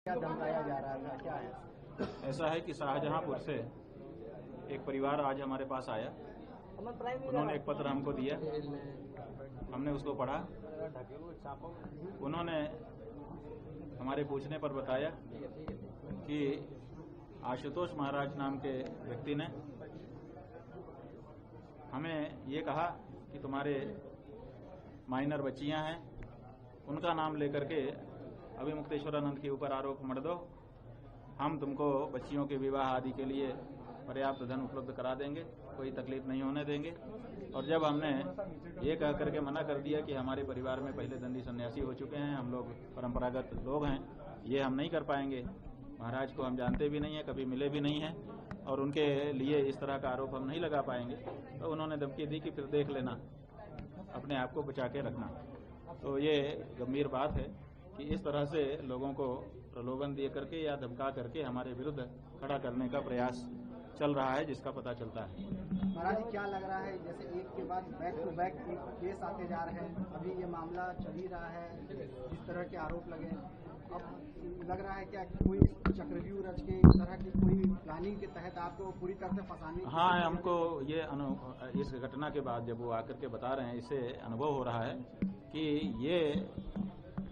क्या धमकाया जा रहा था, क्या है? ऐसा है कि शाहजहांपुर से एक परिवार आज हमारे पास आया। उन्होंने एक पत्र हमको दिया, हमने उसको पढ़ा। उन्होंने हमारे पूछने पर बताया कि आशुतोष महाराज नाम के व्यक्ति ने हमें ये कहा कि तुम्हारे माइनर बच्चियां हैं, उनका नाम लेकर के अभिमुक्तेश्वरानंद के ऊपर आरोप मढ़ दो, हम तुमको बच्चियों के विवाह आदि के लिए पर्याप्त धन उपलब्ध करा देंगे, कोई तकलीफ नहीं होने देंगे। और जब हमने ये कह करके मना कर दिया कि हमारे परिवार में पहले दंडी सन्यासी हो चुके हैं, हम लोग परंपरागत लोग हैं, ये हम नहीं कर पाएंगे, महाराज को हम जानते भी नहीं है, कभी मिले भी नहीं है और उनके लिए इस तरह का आरोप हम नहीं लगा पाएंगे, तो उन्होंने धमकी दी कि फिर देख लेना, अपने आप को बचा के रखना। तो ये गंभीर बात है कि इस तरह से लोगों को प्रलोभन दिए करके या धमका करके हमारे विरुद्ध खड़ा करने का प्रयास चल रहा है, जिसका पता चलता है। महाराज जी, क्या लग रहा है, जैसे एक के बाद बैक टू बैक एक केस आते जा रहे हैं, अभी ये मामला चल ही रहा है, इस तरह के आरोप लगे, अब लग रहा है क्या कोई चक्रव्यूह रच के इस तरह की कोई प्लानिंग के तहत आपको पूरी तरह से फंसाने? हाँ, हमको ये इस घटना के बाद जब वो आकर के बता रहे हैं, इससे अनुभव हो रहा है कि ये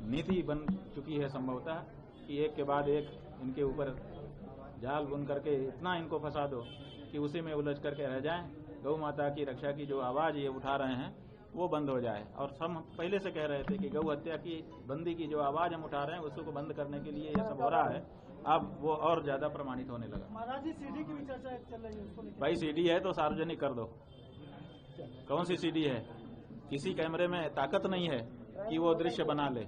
नीति बन चुकी है संभवतः कि एक के बाद एक इनके ऊपर जाल बुन करके इतना इनको फंसा दो कि उसी में उलझ करके रह जाएं। गौ माता की रक्षा की जो आवाज ये उठा रहे हैं वो बंद हो जाए। और हम पहले से कह रहे थे कि गौ हत्या की बंदी की जो आवाज हम उठा रहे हैं उसको बंद करने के लिए ये सब हो रहा है, अब वो और ज्यादा प्रमाणित होने लगा। महाराज जी, सीडी की भी चर्चा चल रही है, उसको भाई सीडी है तो सार्वजनिक कर दो। कौन सी सीडी है? किसी कैमरे में ताकत नहीं है कि वो दृश्य बना ले।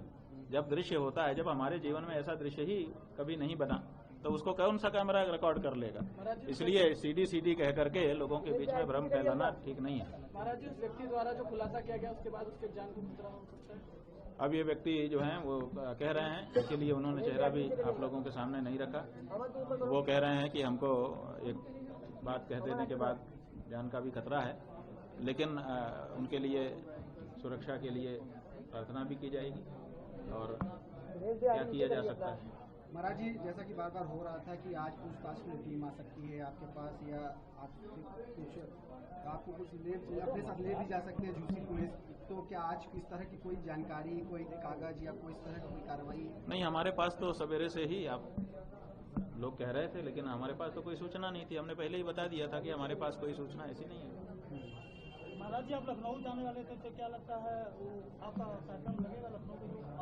जब दृश्य होता है, जब हमारे जीवन में ऐसा दृश्य ही कभी नहीं बना, तो उसको कौन सा कैमरा रिकॉर्ड कर लेगा? इसलिए सीडी कह करके लोगों के बीच में भ्रम फैलाना ठीक नहीं है। महाराज जी, उस व्यक्ति द्वारा जो खुलासा किया गया उसके बाद उसके जान को खतरा हो सकता है? अब ये व्यक्ति जो हैं वो कह रहे हैं, इसके लिए उन्होंने चेहरा भी आप लोगों के सामने नहीं रखा। वो कह रहे हैं कि हमको एक बात कह देने के बाद जान का भी खतरा है, लेकिन उनके लिए सुरक्षा के लिए प्रार्थना भी की जाएगी और क्या किया जा सकता है। महाराज जी, जैसा कि बार बार हो रहा था कि आज पूछताछ की टीम आ सकती है आपके पास, या आपको कुछ अपने साथ ले भी जा सकते हैं झूठी पुलिस, तो क्या आज किस तरह की कोई जानकारी, कोई कागज या कोई इस तरह की कोई कार्रवाई? नहीं, हमारे पास तो सवेरे से ही आप लोग कह रहे थे, लेकिन हमारे पास तो कोई सूचना नहीं थी। हमने पहले ही बता दिया था कि हमारे पास कोई सूचना ऐसी नहीं है। महाराज जी, आप लखनऊ जाने वाले थे, तो क्या लगता है आपका कार्यक्रम लगेगा लखनऊ के लिए?